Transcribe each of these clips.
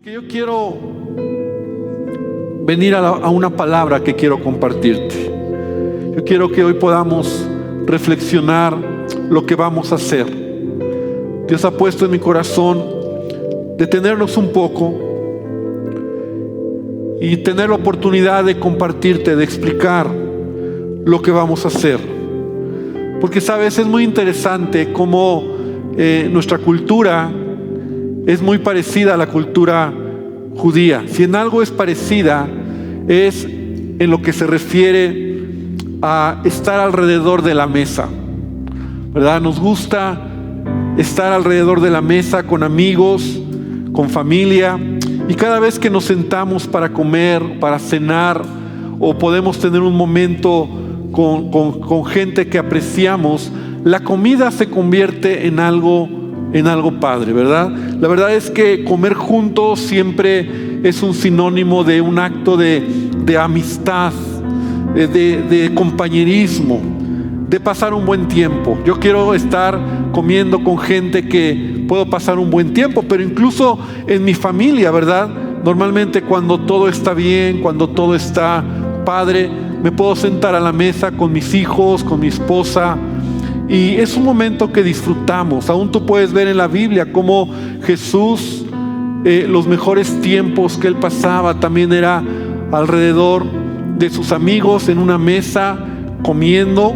Que yo quiero venir a una palabra que quiero compartirte. Yo quiero que hoy podamos reflexionar lo que vamos a hacer. Dios ha puesto en mi corazón detenernos un poco y tener la oportunidad de compartirte, de explicar lo que vamos a hacer. Porque sabes, es muy interesante cómo nuestra cultura es muy parecida a la cultura judía. Si en algo es parecida, es en lo que se refiere a estar alrededor de la mesa, ¿verdad? Nos gusta estar alrededor de la mesa con amigos, con familia, y cada vez que nos sentamos para comer, para cenar, o podemos tener un momento con gente que apreciamos, la comida se convierte en algo padre, ¿verdad? La verdad es que comer juntos siempre es un sinónimo de un acto de amistad, de compañerismo, de pasar un buen tiempo. Yo quiero estar comiendo con gente que puedo pasar un buen tiempo, pero incluso en mi familia, ¿verdad? Normalmente cuando todo está bien, cuando todo está padre, me puedo sentar a la mesa con mis hijos, con mi esposa, y es un momento que disfrutamos. Aún tú puedes ver en la Biblia cómo Jesús, los mejores tiempos que Él pasaba también era alrededor de sus amigos en una mesa comiendo.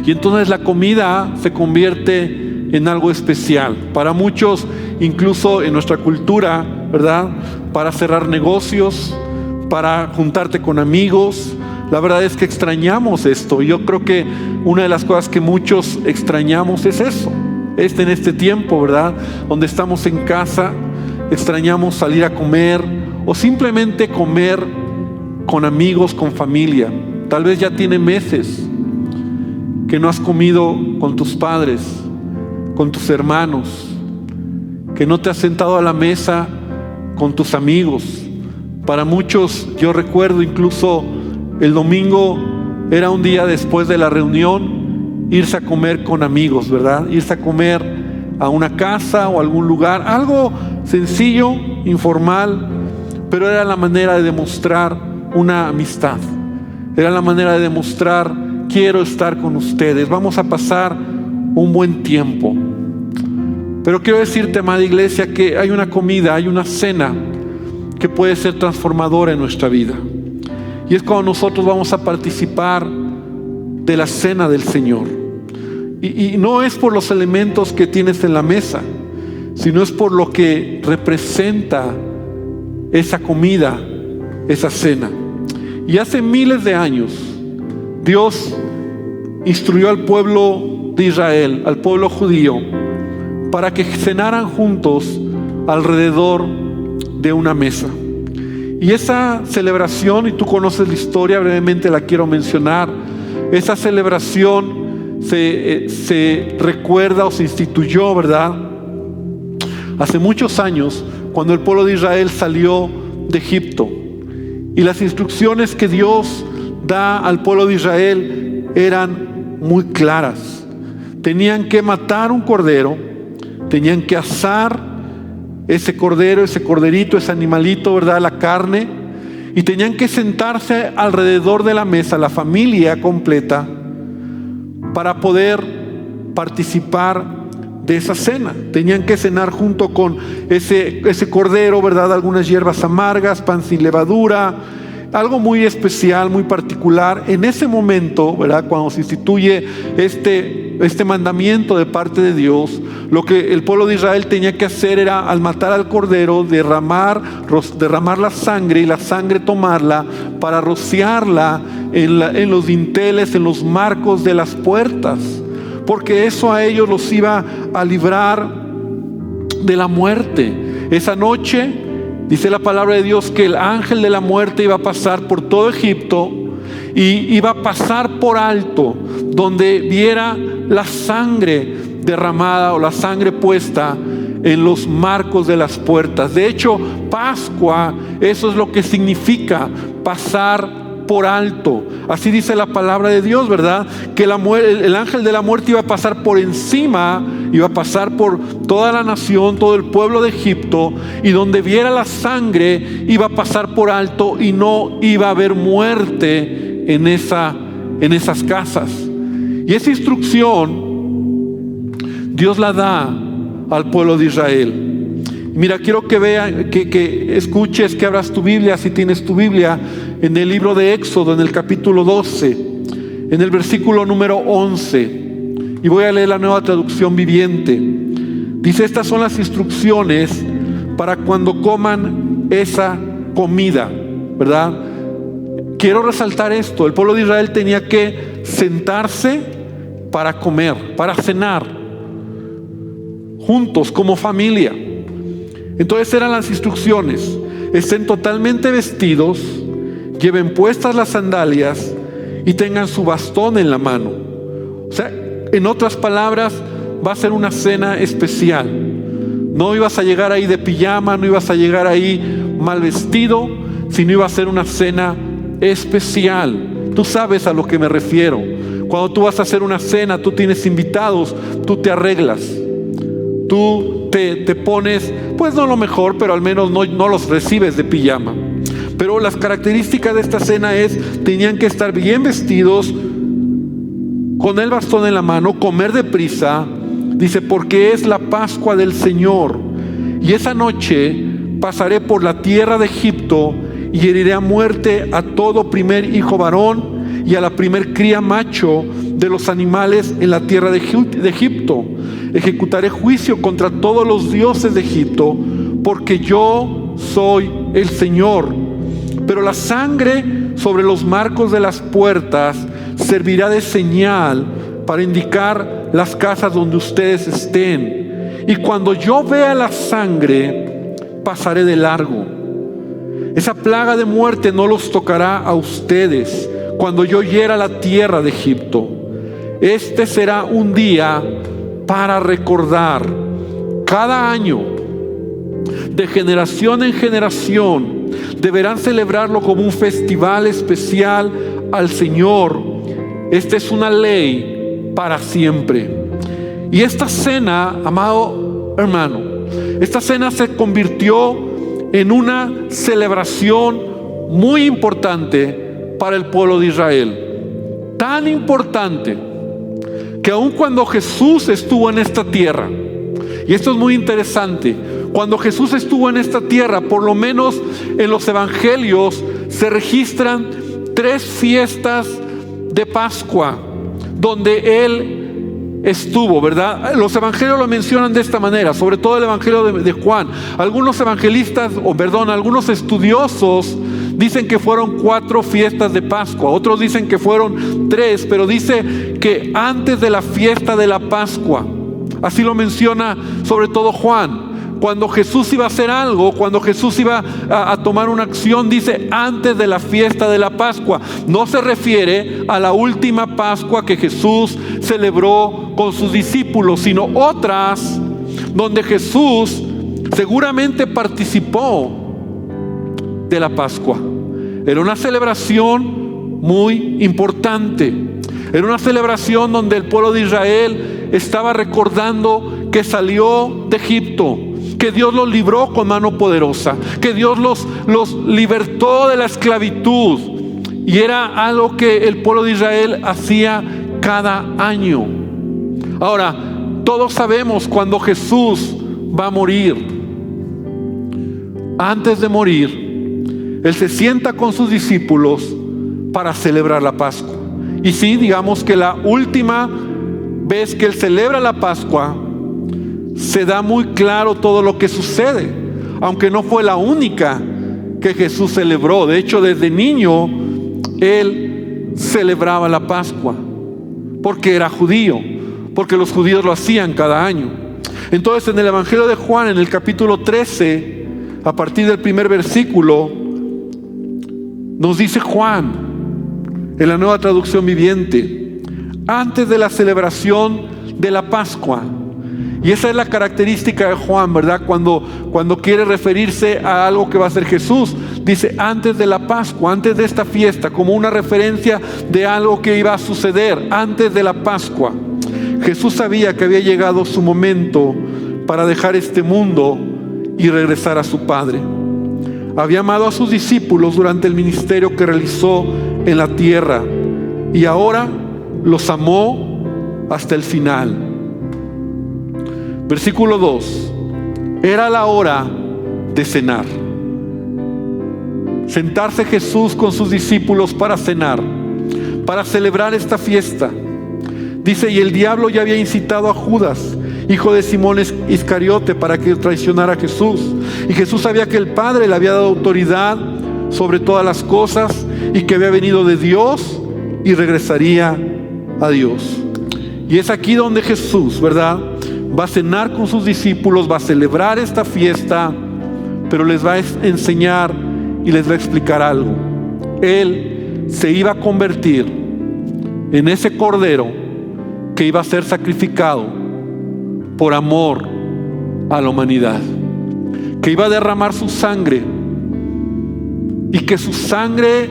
Y entonces la comida se convierte en algo especial. Para muchos, incluso en nuestra cultura, ¿verdad? Para cerrar negocios, para juntarte con amigos. La verdad es que extrañamos esto. Yo creo que una de las cosas que muchos extrañamos es eso. En este tiempo, ¿verdad? Donde estamos en casa, extrañamos salir a comer o simplemente comer con amigos, con familia. Tal vez ya tiene meses que no has comido con tus padres, con tus hermanos, que no te has sentado a la mesa con tus amigos. Para muchos, yo recuerdo incluso el domingo era un día después de la reunión, irse a comer con amigos, ¿verdad? Irse a comer a una casa o algún lugar, algo sencillo, informal, pero era la manera de demostrar una amistad. Era la manera de demostrar: quiero estar con ustedes, vamos a pasar un buen tiempo. Pero quiero decirte, amada iglesia, que hay una comida, hay una cena que puede ser transformadora en nuestra vida. Y es cuando nosotros vamos a participar de la cena del Señor. Y no es por los elementos que tienes en la mesa, sino es por lo que representa esa comida, esa cena. Y hace miles de años, Dios instruyó al pueblo de Israel, al pueblo judío, para que cenaran juntos alrededor de una mesa. Y esa celebración, y tú conoces la historia, brevemente la quiero mencionar. Esa celebración se recuerda o se instituyó, ¿verdad? Hace muchos años, cuando el pueblo de Israel salió de Egipto. Y las instrucciones que Dios da al pueblo de Israel eran muy claras. Tenían que matar un cordero, tenían que asar ese cordero, ese corderito, ese animalito, ¿verdad? La carne. Y tenían que sentarse alrededor de la mesa, la familia completa, para poder participar de esa cena. Tenían que cenar junto con ese cordero, ¿verdad? Algunas hierbas amargas, pan sin levadura, algo muy especial, muy particular. En ese momento, ¿verdad? Cuando se instituye este mandamiento de parte de Dios, lo que el pueblo de Israel tenía que hacer era, al matar al cordero, derramar la sangre, y la sangre tomarla para rociarla en los dinteles, en los marcos de las puertas, porque eso a ellos los iba a librar de la muerte. Esa noche dice la palabra de Dios que el ángel de la muerte iba a pasar por todo Egipto y iba a pasar por alto donde viera la sangre derramada o la sangre puesta en los marcos de las puertas. De hecho, Pascua, eso es lo que significa pasar por alto. Así dice la palabra de Dios, ¿verdad? Que el ángel de la muerte iba a pasar por encima, iba a pasar por toda la nación, todo el pueblo de Egipto, y donde viera la sangre iba a pasar por alto y no iba a haber muerte en esas casas. Y esa instrucción Dios la da al pueblo de Israel. Mira, quiero que vean, que escuches, que abras tu Biblia, si tienes tu Biblia, en el libro de Éxodo, en el capítulo 12, en el versículo número 11. Y voy a leer la Nueva Traducción Viviente. Dice: estas son las instrucciones para cuando coman esa comida, ¿verdad? Quiero resaltar esto: el pueblo de Israel tenía que sentarse para comer, para cenar, juntos como familia. Entonces eran las instrucciones: estén totalmente vestidos, lleven puestas las sandalias y tengan su bastón en la mano. O sea, en otras palabras, va a ser una cena especial. No ibas a llegar ahí de pijama, no ibas a llegar ahí mal vestido, sino iba a ser una cena especial. Tú sabes a lo que me refiero. Cuando tú vas a hacer una cena, tú tienes invitados, tú te arreglas, tú te pones, pues no lo mejor, pero al menos no los recibes de pijama. Pero las características de esta cena tenían que estar bien vestidos, con el bastón en la mano, comer deprisa. Dice: porque es la Pascua del Señor, y esa noche pasaré por la tierra de Egipto y heriré a muerte a todo primer hijo varón y a la primer cría macho de los animales en la tierra de Egipto. Ejecutaré juicio contra todos los dioses de Egipto, porque yo soy el Señor. Pero la sangre sobre los marcos de las puertas servirá de señal para indicar las casas donde ustedes estén. Y cuando yo vea la sangre, pasaré de largo. Esa plaga de muerte no los tocará a ustedes cuando yo hiera la tierra de Egipto. Este será un día para recordar. Cada año, de generación en generación, deberán celebrarlo como un festival especial al Señor. Esta es una ley para siempre. Y esta cena, amado hermano, esta cena se convirtió en una celebración muy importante para el pueblo de Israel. Tan importante que aun cuando Jesús estuvo en esta tierra, y esto es muy interesante, cuando Jesús estuvo en esta tierra, por lo menos en los evangelios se registran 3 fiestas de Pascua donde Él estuvo, ¿verdad? Los evangelios lo mencionan de esta manera, sobre todo el evangelio de Juan. Algunos algunos estudiosos dicen que fueron 4 fiestas de Pascua, otros dicen que fueron 3, pero dice que antes de la fiesta de la Pascua, así lo menciona sobre todo Juan. Cuando Jesús iba a hacer algo, cuando Jesús iba a tomar una acción, dice antes de la fiesta de la Pascua. No se refiere a la última Pascua que Jesús celebró con sus discípulos, sino otras donde Jesús seguramente participó de la Pascua. Era una celebración muy importante. Era una celebración donde el pueblo de Israel estaba recordando que salió de Egipto, que Dios los libró con mano poderosa, que Dios los libertó de la esclavitud. Y era algo que el pueblo de Israel hacía cada año. Ahora, todos sabemos cuando Jesús va a morir. Antes de morir, Él se sienta con sus discípulos para celebrar la Pascua. Y sí, digamos que la última vez que Él celebra la Pascua, se da muy claro todo lo que sucede, aunque no fue la única que Jesús celebró. De hecho, desde niño Él celebraba la Pascua porque era judío, porque los judíos lo hacían cada año. Entonces, en el evangelio de Juan, en el capítulo 13, a partir del primer versículo, nos dice Juan, en la Nueva Traducción Viviente: antes de la celebración de la Pascua. Y esa es la característica de Juan, ¿verdad? Cuando quiere referirse a algo que va a hacer Jesús, dice antes de la Pascua, antes de esta fiesta, como una referencia de algo que iba a suceder antes de la Pascua. Jesús sabía que había llegado su momento para dejar este mundo y regresar a su Padre. Había amado a sus discípulos durante el ministerio que realizó en la tierra y ahora los amó hasta el final. Versículo 2. Era la hora de cenar. Sentarse Jesús con sus discípulos para cenar, para celebrar esta fiesta. Dice, y el diablo ya había incitado a Judas, hijo de Simón Iscariote, para que traicionara a Jesús. Y Jesús sabía que el Padre le había dado autoridad sobre todas las cosas y que había venido de Dios y regresaría a Dios. Y es aquí donde Jesús, ¿verdad?, va a cenar con sus discípulos, va a celebrar esta fiesta, pero les va a enseñar y les va a explicar algo. Él se iba a convertir en ese cordero que iba a ser sacrificado por amor a la humanidad, que iba a derramar su sangre y que su sangre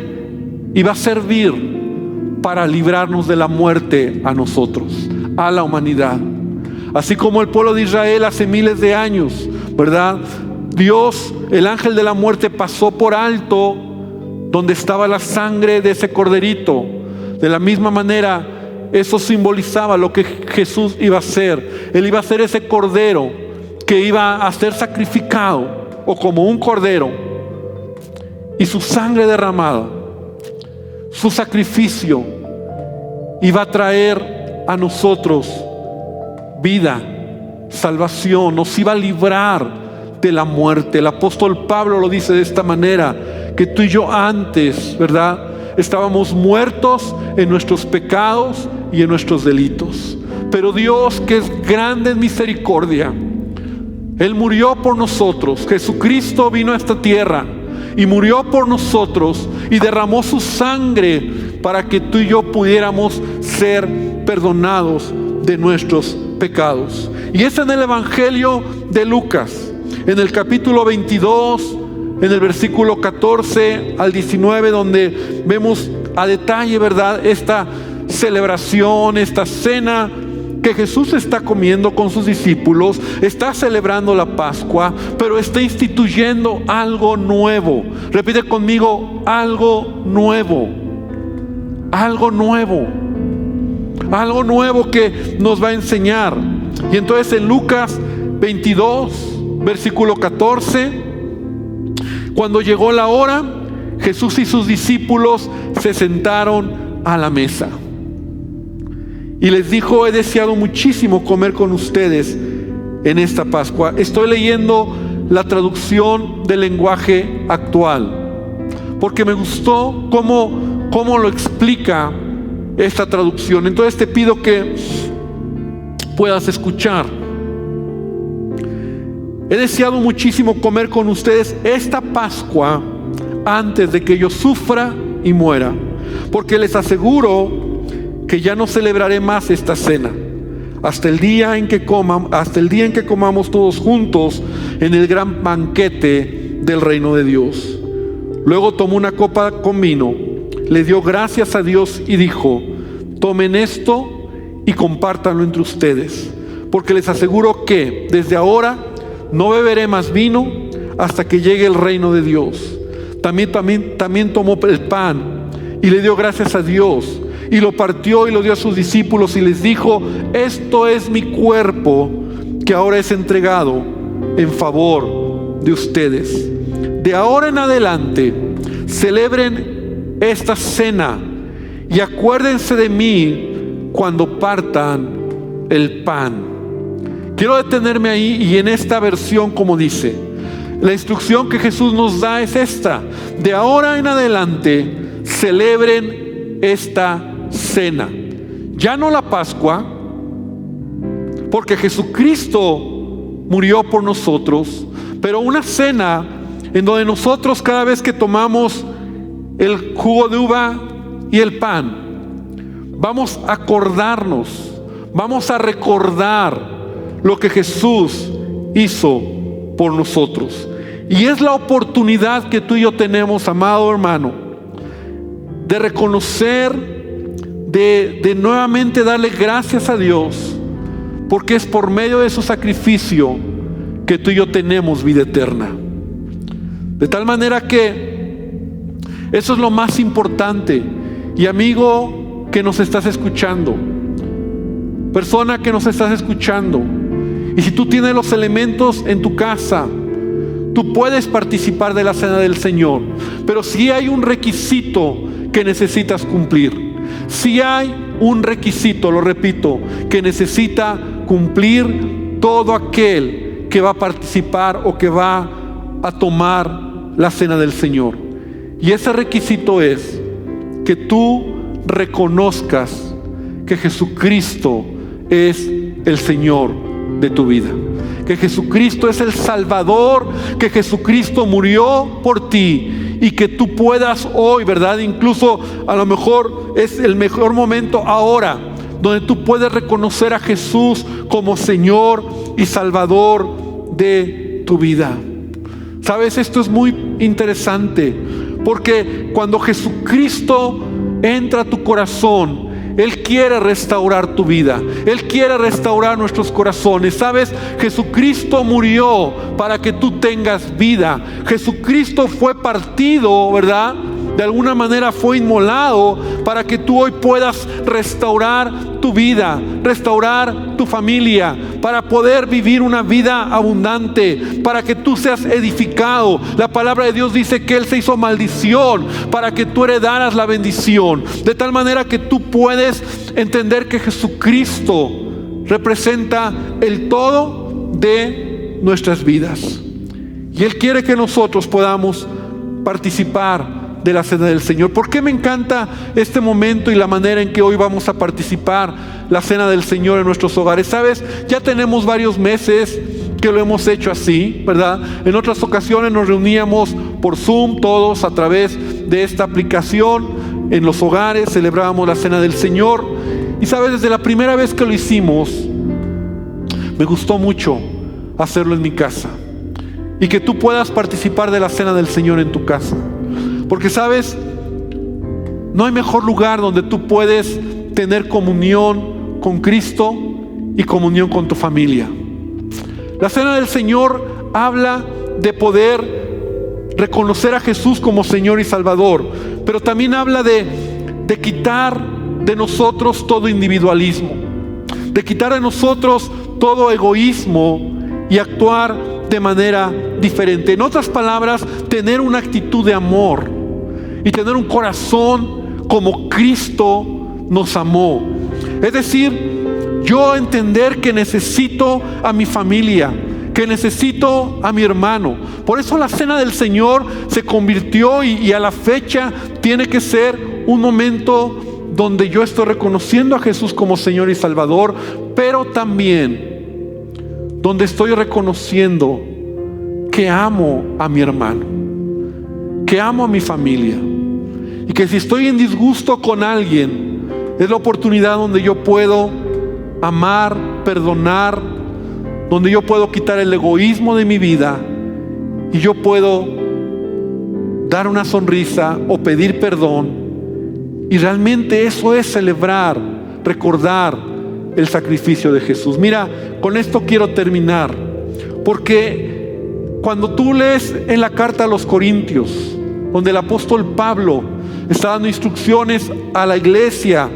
iba a servir para librarnos de la muerte a nosotros, a la humanidad. Así como el pueblo de Israel hace miles de años, ¿verdad? Dios, el ángel de la muerte, pasó por alto donde estaba la sangre de ese corderito. De la misma manera, eso simbolizaba lo que Jesús iba a hacer. Él iba a ser ese cordero que iba a ser sacrificado, o como un cordero, y su sangre derramada, su sacrificio, iba a traer a nosotros vida, salvación, nos iba a librar de la muerte. El apóstol Pablo lo dice de esta manera, que tú y yo antes, ¿verdad?, estábamos muertos en nuestros pecados y en nuestros delitos, pero Dios, que es grande en misericordia, Él murió por nosotros. Jesucristo vino a esta tierra y murió por nosotros y derramó su sangre para que tú y yo pudiéramos ser perdonados de nuestros pecados. Y es en el Evangelio de Lucas, en el capítulo 22, en el versículo 14 al 19, donde vemos a detalle, ¿verdad?, esta celebración, esta cena que Jesús está comiendo con sus discípulos. Está celebrando la Pascua, pero está instituyendo algo nuevo. Repite conmigo: algo nuevo. Algo nuevo. Algo nuevo que nos va a enseñar. Y entonces en Lucas 22, versículo 14, cuando llegó la hora, Jesús y sus discípulos se sentaron a la mesa. Y les dijo: he deseado muchísimo comer con ustedes en esta Pascua. Estoy leyendo la traducción del lenguaje actual, porque me gustó cómo lo explica esta traducción. Entonces te pido que puedas escuchar. He deseado muchísimo comer con ustedes esta Pascua antes de que yo sufra y muera, porque les aseguro que ya no celebraré más esta cena hasta el día en que comamos todos juntos en el gran banquete del reino de Dios. Luego tomó una copa con vino, le dio gracias a Dios y dijo: tomen esto y compártanlo entre ustedes, porque les aseguro que desde ahora no beberé más vino hasta que llegue el reino de Dios. También tomó el pan y le dio gracias a Dios y lo partió y lo dio a sus discípulos y les dijo: esto es mi cuerpo que ahora es entregado en favor de ustedes. De ahora en adelante celebren esta cena y acuérdense de mí cuando partan el pan. Quiero detenerme ahí, y en esta versión, como dice, la instrucción que Jesús nos da es esta: de ahora en adelante celebren esta cena. Ya no la Pascua, porque Jesucristo murió por nosotros, pero una cena en donde nosotros, cada vez que tomamos el jugo de uva y el pan, vamos a acordarnos, vamos a recordar lo que Jesús hizo por nosotros. Y es la oportunidad que tú y yo tenemos, amado hermano, de reconocer, de nuevamente darle gracias a Dios, porque es por medio de su sacrificio que tú y yo tenemos vida eterna. De tal manera que eso es lo más importante. Y amigo que nos estás escuchando, persona que nos estás escuchando, y si tú tienes los elementos en tu casa, tú puedes participar de la cena del Señor. Pero si hay un requisito que necesitas cumplir, si hay un requisito, lo repito, que necesita cumplir todo aquel que va a participar o que va a tomar la cena del Señor. Y ese requisito es que tú reconozcas que Jesucristo es el Señor de tu vida, que Jesucristo es el Salvador, que Jesucristo murió por ti, y que tú puedas hoy, ¿verdad? Incluso a lo mejor es el mejor momento ahora, donde tú puedes reconocer a Jesús como Señor y Salvador de tu vida. ¿Sabes? Esto es muy interesante, porque cuando Jesucristo entra a tu corazón, Él quiere restaurar tu vida. Él quiere restaurar nuestros corazones. ¿Sabes? Jesucristo murió para que tú tengas vida. Jesucristo fue partido, ¿verdad? De alguna manera fue inmolado para que tú hoy puedas restaurar tu vida, restaurar tu familia, para poder vivir una vida abundante, para que tú seas edificado. La palabra de Dios dice que Él se hizo maldición para que tú heredaras la bendición. De tal manera que tú puedes entender que Jesucristo representa el todo de nuestras vidas. Y Él quiere que nosotros podamos participar de la cena del Señor. ¿Por qué me encanta este momento y la manera en que hoy vamos a participar la cena del Señor en nuestros hogares? ¿Sabes? Ya tenemos varios meses que lo hemos hecho así, ¿verdad? En otras ocasiones nos reuníamos por Zoom, todos a través de esta aplicación, en los hogares celebrábamos la cena del Señor. Y sabes, desde la primera vez que lo hicimos, me gustó mucho hacerlo en mi casa, y que tú puedas participar de la cena del Señor en tu casa. Porque sabes, no hay mejor lugar donde tú puedes tener comunión con Cristo y comunión con tu familia. La cena del Señor habla de poder reconocer a Jesús como Señor y Salvador, pero también habla de quitar de nosotros todo individualismo, de quitar de nosotros todo egoísmo y actuar de manera diferente. En otras palabras, tener una actitud de amor y tener un corazón como Cristo nos amó. Es decir, yo entender que necesito a mi familia, que necesito a mi hermano. Por eso la cena del Señor se convirtió y a la fecha tiene que ser un momento donde yo estoy reconociendo a Jesús como Señor y Salvador, pero también donde estoy reconociendo que amo a mi hermano, que amo a mi familia, y que si estoy en disgusto con alguien, es la oportunidad donde yo puedo amar, perdonar, donde yo puedo quitar el egoísmo de mi vida y yo puedo dar una sonrisa o pedir perdón. Y realmente eso es celebrar, recordar el sacrificio de Jesús. Mira, con esto quiero terminar, porque cuando tú lees en la carta a los Corintios, donde el apóstol Pablo está dando instrucciones a la iglesia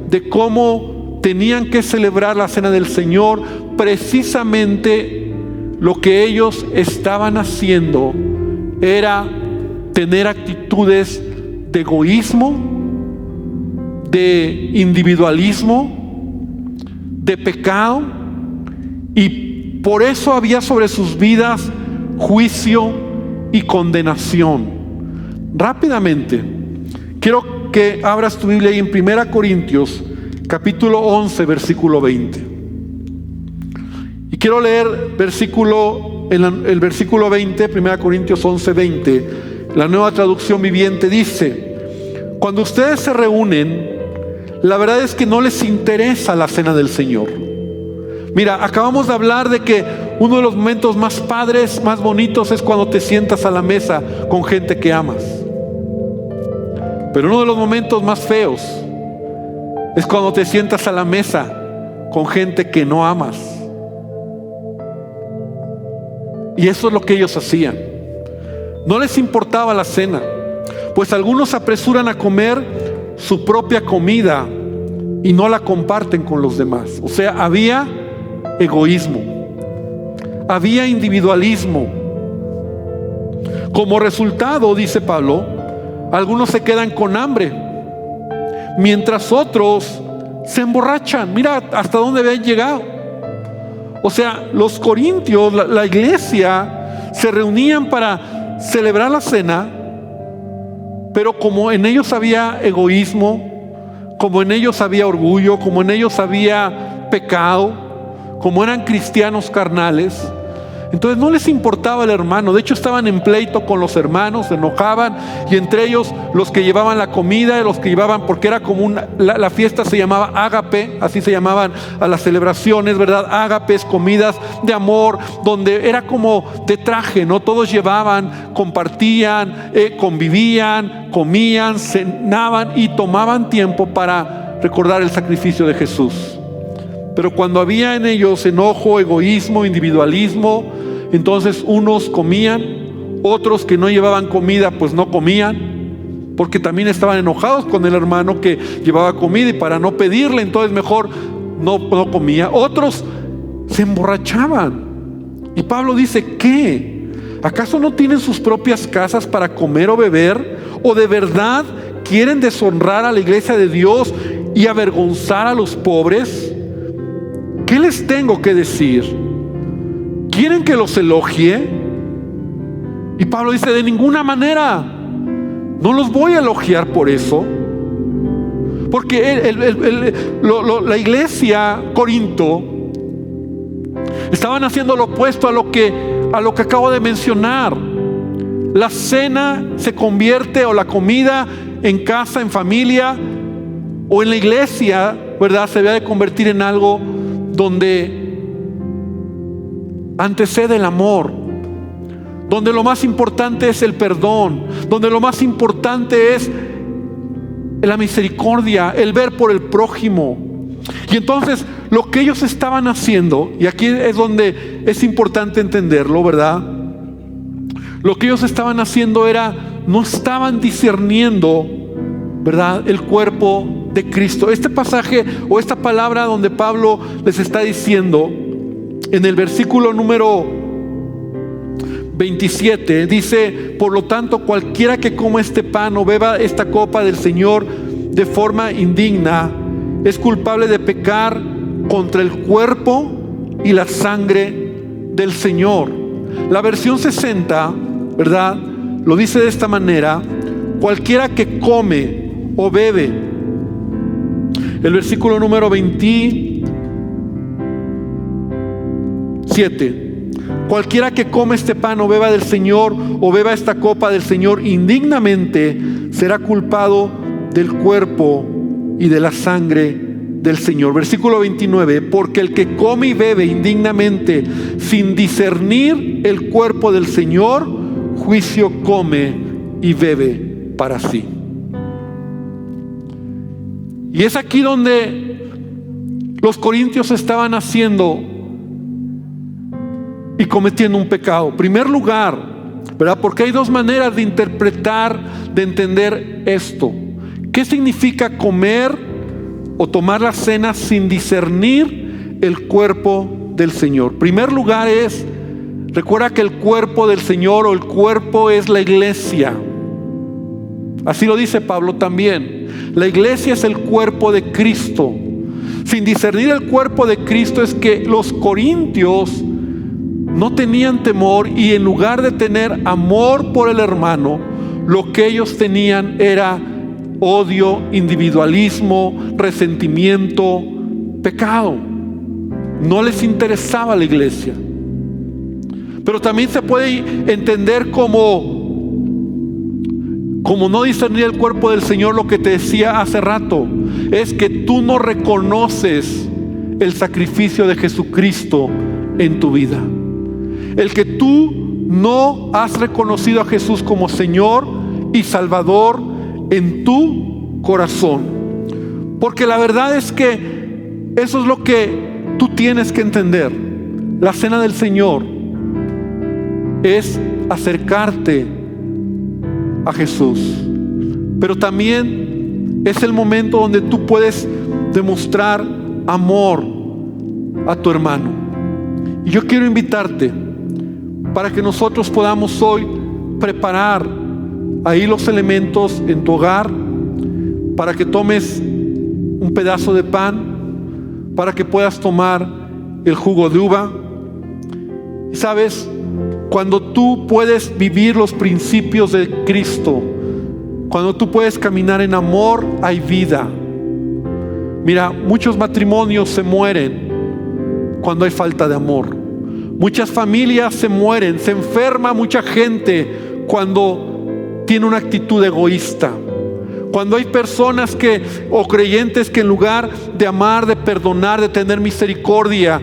de cómo tenían que celebrar la cena del Señor, precisamente lo que ellos estaban haciendo era tener actitudes de egoísmo, de individualismo, de pecado, y por eso había sobre sus vidas juicio y condenación. Rápidamente, quiero que abras tu Biblia ahí en 1 Corintios, capítulo 11, versículo 20. Y quiero leer el versículo 20, 1 Corintios 11, 20. La Nueva Traducción Viviente dice: cuando ustedes se reúnen, la verdad es que no les interesa la cena del Señor. Mira, acabamos de hablar de que uno de los momentos más padres, más bonitos, es cuando te sientas a la mesa con gente que amas. Pero uno de los momentos más feos es cuando te sientas a la mesa con gente que no amas. Y eso es lo que ellos hacían. No les importaba la cena, pues algunos se apresuran a comer su propia comida y no la comparten con los demás. O sea, había egoísmo, había individualismo. Como resultado, dice Pablo, algunos se quedan con hambre, mientras otros se emborrachan. Mira hasta dónde habían llegado. O sea, los corintios, la iglesia, se reunían para celebrar la cena, pero como en ellos había egoísmo, como en ellos había orgullo, como en ellos había pecado, como eran cristianos carnales, entonces no les importaba el hermano. De hecho, estaban en pleito con los hermanos, se enojaban, y entre ellos los que llevaban la comida, los que llevaban, porque era como la fiesta se llamaba ágape, así se llamaban a las celebraciones, ¿verdad? Ágapes, comidas de amor, donde era como de traje, ¿no? Todos llevaban, compartían, convivían, comían, cenaban y tomaban tiempo para recordar el sacrificio de Jesús. Pero cuando había en ellos enojo, egoísmo, individualismo, entonces unos comían, otros que no llevaban comida pues no comían, porque también estaban enojados con el hermano que llevaba comida, y para no pedirle entonces mejor no comía. Otros se emborrachaban. Y Pablo dice: ¿qué? ¿Acaso no tienen sus propias casas para comer o beber? ¿O de verdad quieren deshonrar a la iglesia de Dios y avergonzar a los pobres? ¿Qué les tengo que decir? ¿Quieren que los elogie? Y Pablo dice: de ninguna manera. No los voy a elogiar por eso. Porque la iglesia Corinto estaban haciendo lo opuesto a lo que acabo de mencionar. La cena se convierte, o la comida en casa, en familia, o en la iglesia, ¿verdad? Se debe de convertir en algo donde antecede el amor, donde lo más importante es el perdón, donde lo más importante es la misericordia, el ver por el prójimo. Y entonces lo que ellos estaban haciendo, y aquí es donde es importante entenderlo, ¿verdad? Lo que ellos estaban haciendo era, no estaban discerniendo, ¿verdad?, el cuerpo de Cristo. Este pasaje o esta palabra donde Pablo les está diciendo en el versículo número 27, dice: por lo tanto, cualquiera que coma este pan o beba esta copa del Señor de forma indigna es culpable de pecar contra el cuerpo y la sangre del Señor. La versión 60, ¿verdad?, lo dice de esta manera: cualquiera que come o bebe. El versículo número 27: cualquiera que come este pan o beba del Señor, o beba esta copa del Señor indignamente, será culpado del cuerpo y de la sangre del Señor. Versículo 29: porque el que come y bebe indignamente sin discernir el cuerpo del Señor, juicio come y bebe para sí. Y es aquí donde los corintios estaban haciendo y cometiendo un pecado. En primer lugar, ¿verdad?, porque hay dos maneras de interpretar, de entender esto. ¿Qué significa comer o tomar la cena sin discernir el cuerpo del Señor? En primer lugar recuerda que el cuerpo del Señor, o el cuerpo, es la iglesia. Así lo dice Pablo también. La iglesia es el cuerpo de Cristo. Sin discernir el cuerpo de Cristo es que los corintios no tenían temor, y en lugar de tener amor por el hermano, lo que ellos tenían era odio, individualismo, resentimiento, pecado. No les interesaba la iglesia. Pero también se puede entender como no discernir el cuerpo del Señor. Lo que te decía hace rato es que tú no reconoces el sacrificio de Jesucristo en tu vida. el que tú no has reconocido a Jesús como Señor y Salvador en tu corazón. Porque la verdad es que eso es lo que tú tienes que entender. La cena del Señor es acercarte a Jesús, pero también es el momento donde tú puedes demostrar amor a tu hermano. Y yo quiero invitarte para que nosotros podamos hoy preparar ahí los elementos en tu hogar, para que tomes un pedazo de pan, para que puedas tomar el jugo de uva. Y sabes, cuando tú puedes vivir los principios de Cristo, cuando tú puedes caminar en amor, hay vida. Mira, muchos matrimonios se mueren cuando hay falta de amor. Muchas familias se mueren, se enferma mucha gente cuando tiene una actitud egoísta. Cuando hay personas o creyentes que en lugar de amar, de perdonar, de tener misericordia,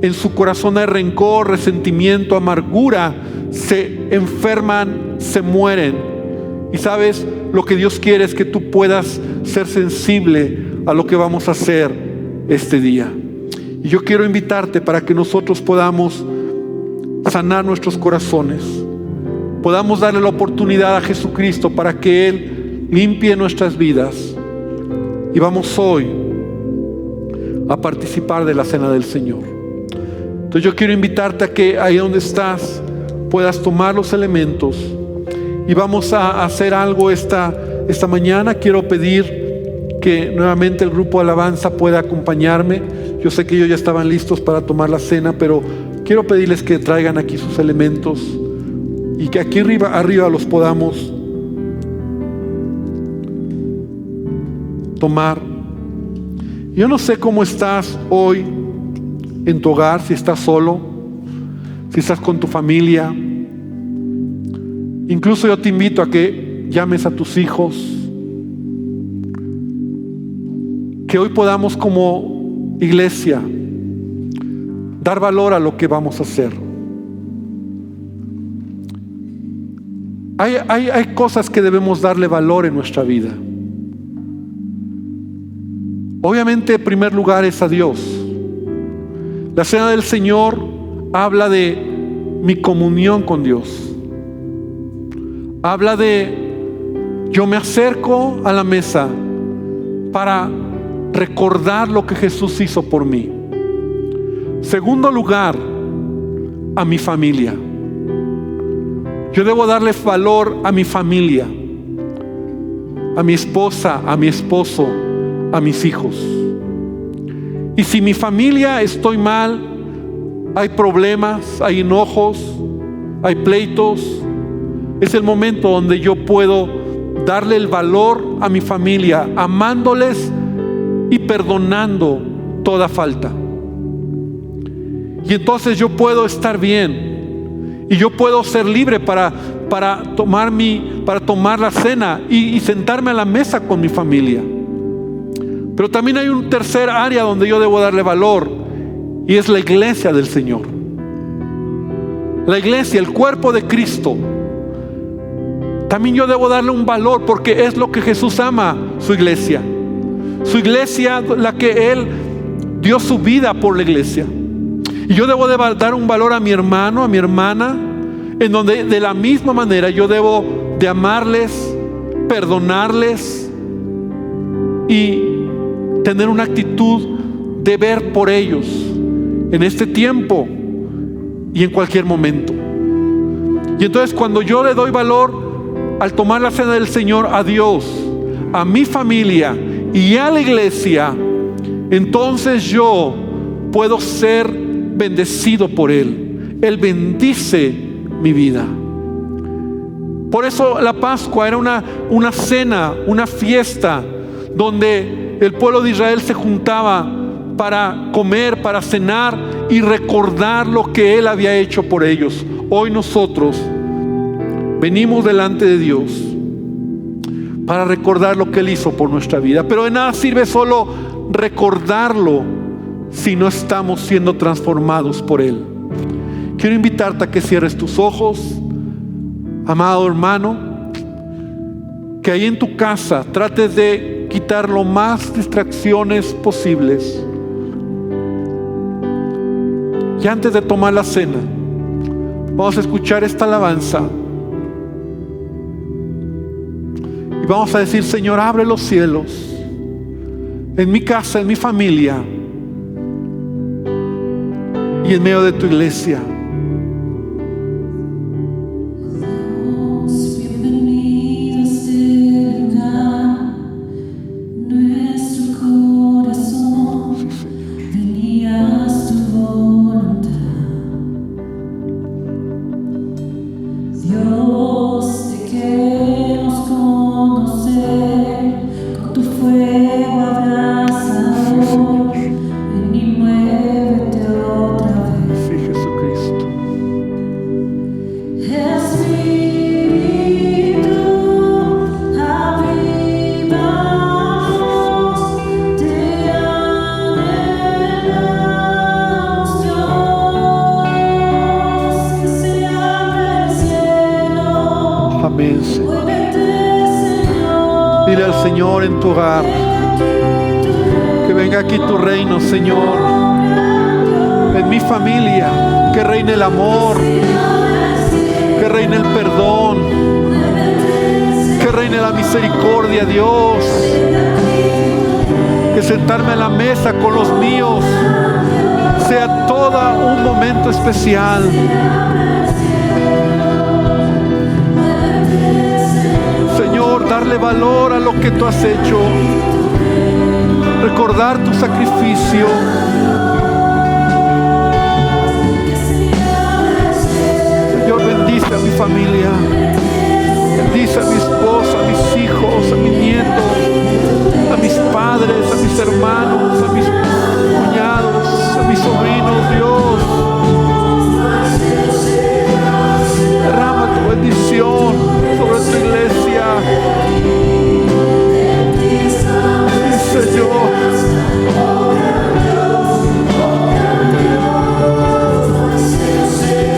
en su corazón hay rencor, resentimiento, amargura, se enferman, se mueren. Y sabes, lo que Dios quiere es que tú puedas ser sensible a lo que vamos a hacer este día. Y yo quiero invitarte para que nosotros podamos sanar nuestros corazones, podamos darle la oportunidad a Jesucristo para que Él limpie nuestras vidas. Y vamos hoy a participar de la cena del Señor. Entonces yo quiero invitarte a que ahí donde estás puedas tomar los elementos y vamos a hacer algo esta mañana. Quiero pedir que nuevamente el grupo de alabanza pueda acompañarme. Yo sé que ellos ya estaban listos para tomar la cena, pero quiero pedirles que traigan aquí sus elementos y que aquí arriba los podamos tomar. Yo no sé cómo estás hoy en tu hogar, si estás solo, si estás con tu familia. Incluso yo te invito a que llames a tus hijos, que hoy podamos como iglesia dar valor a lo que vamos a hacer. Hay cosas que debemos darle valor en nuestra vida. Obviamente, en primer lugar es a Dios. La cena del Señor habla de mi comunión con Dios. Habla de yo me acerco a la mesa para recordar lo que Jesús hizo por mí. Segundo lugar, a mi familia. Yo debo darle valor a mi familia, a mi esposa, a mi esposo, a mis hijos. Y si mi familia estoy mal, hay problemas, hay enojos, hay pleitos, es el momento donde yo puedo darle el valor a mi familia, amándoles y perdonando toda falta. Y entonces yo puedo estar bien y yo puedo ser libre para tomar la cena y sentarme a la mesa con mi familia. Pero también hay un tercer área donde yo debo darle valor, y es la iglesia del Señor. La iglesia, el cuerpo de Cristo. También yo debo darle un valor, porque es lo que Jesús ama, su iglesia. Su iglesia, la que Él dio su vida por la iglesia. Y yo debo de dar un valor a mi hermano, a mi hermana, en donde de la misma manera yo debo de amarles, perdonarles y tener una actitud de ver por ellos en este tiempo y en cualquier momento. Y entonces cuando yo le doy valor al tomar la cena del Señor a Dios, a mi familia y a la iglesia, entonces yo puedo ser bendecido por Él. Él bendice mi vida. Por eso la Pascua era una cena, una fiesta donde el pueblo de Israel se juntaba para comer, para cenar y recordar lo que Él había hecho por ellos. Hoy nosotros venimos delante de Dios para recordar lo que Él hizo por nuestra vida. Pero de nada sirve solo recordarlo si no estamos siendo transformados por Él. quiero invitarte a que cierres tus ojos, amado hermano, que ahí en tu casa trates de quitar lo más distracciones posibles. Y antes de tomar la cena, vamos a escuchar esta alabanza. Y vamos a decir: Señor, abre los cielos en mi casa, en mi familia y en medio de tu iglesia. Amén, Señor. Dile al Señor en tu hogar que venga aquí tu reino, Señor. En mi familia, que reine el amor, que reine el perdón, que reine la misericordia, Dios. Que sentarme a la mesa con los míos sea todo un momento especial. Señor, darle valor a lo que tú has hecho, recordar tu sacrificio. Señor, bendice a mi familia, bendice a mi esposa, a mis hijos, a mis nietos, a mis padres, a mis hermanos, a mis cuñados, a mis sobrinos, Dios. Derrama tu bendición sobre tu iglesia. Sí, Señor.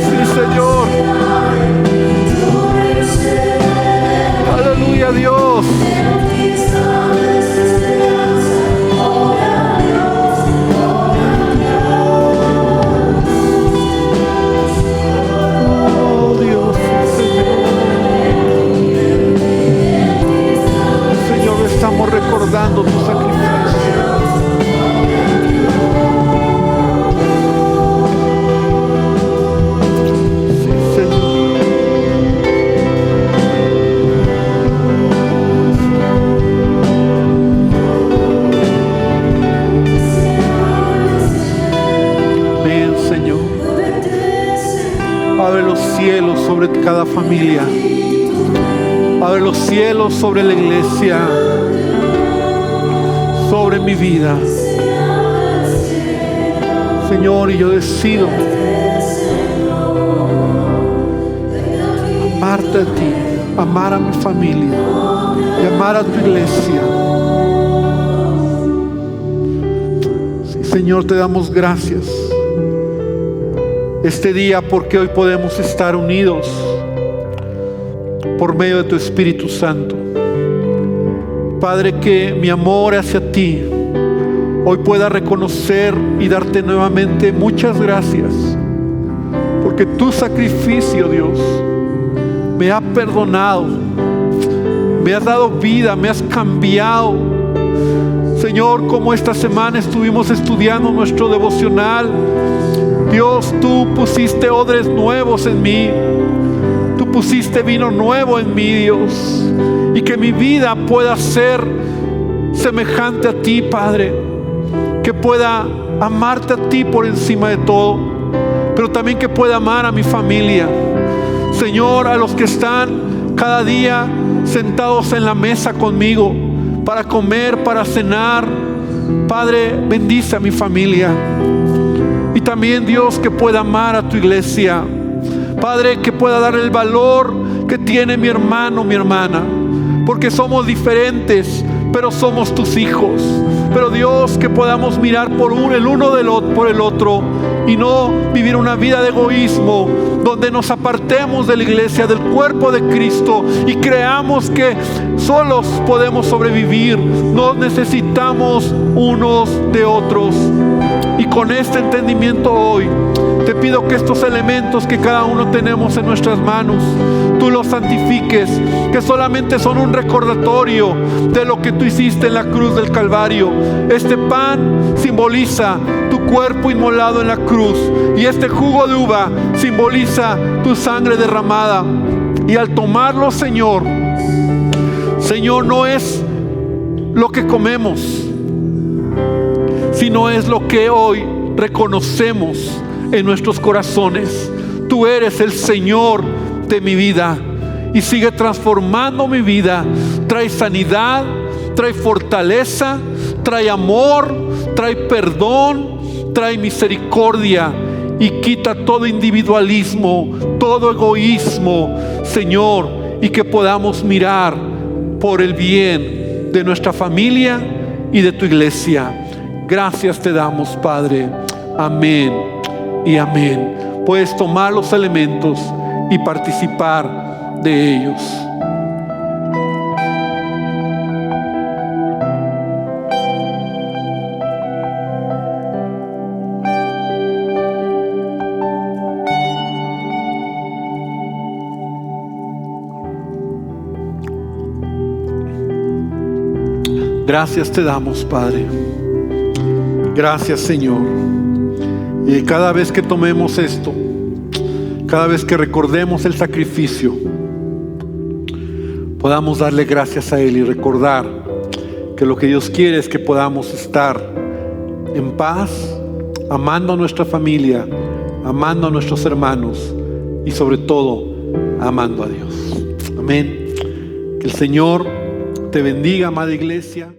Sí, Señor. Aleluya, Dios. Estamos recordando tu sacrificio. Sí, Señor. Ven, Señor. Abre los cielos sobre cada familia. Abre los cielos sobre la iglesia, sobre mi vida, Señor. Y yo decido amarte a ti, amar a mi familia y amar a tu iglesia. Sí, Señor, te damos gracias este día porque hoy podemos estar unidos por medio de tu Espíritu Santo. Padre, que mi amor hacia ti hoy pueda reconocer y darte nuevamente muchas gracias, porque tu sacrificio, Dios, me ha perdonado, me has dado vida, me has cambiado. Señor, como esta semana estuvimos estudiando nuestro devocional, Dios, tú pusiste odres nuevos en mí. Tú pusiste vino nuevo en mí, Dios. Y que mi vida pueda ser semejante a ti, Padre. Que pueda amarte a ti por encima de todo, pero también que pueda amar a mi familia. Señor, a los que están cada día sentados en la mesa conmigo para comer, para cenar, Padre, bendice a mi familia. Y también, Dios, que pueda amar a tu iglesia. Padre, que pueda dar el valor que tiene mi hermano, mi hermana, porque somos diferentes, pero somos tus hijos. Pero Dios, que podamos mirar por el uno por el otro y no vivir una vida de egoísmo, donde nos apartemos de la iglesia, del cuerpo de Cristo, y creamos que solos podemos sobrevivir. No necesitamos unos de otros. Y con este entendimiento hoy, te pido que estos elementos que cada uno tenemos en nuestras manos, tú los santifiques, que solamente son un recordatorio de lo que tú hiciste en la cruz del Calvario. Este pan simboliza tu cuerpo inmolado en la cruz, y este jugo de uva simboliza tu sangre derramada. Y al tomarlo, Señor, no es lo que comemos, sino es lo que hoy reconocemos en nuestros corazones. Tú eres el Señor de mi vida, y sigue transformando mi vida. Trae sanidad, trae fortaleza, trae amor, trae perdón, trae misericordia, y quita todo individualismo, todo egoísmo, Señor, y que podamos mirar por el bien de nuestra familia y de tu iglesia. Gracias te damos, Padre. Amén y amén. Puedes tomar los elementos y participar de ellos. Gracias te damos, Padre. Gracias, Señor. Y cada vez que tomemos esto, cada vez que recordemos el sacrificio, podamos darle gracias a Él y recordar que lo que Dios quiere es que podamos estar en paz, amando a nuestra familia, amando a nuestros hermanos y sobre todo amando a Dios. Amén. Que el Señor te bendiga, amada iglesia.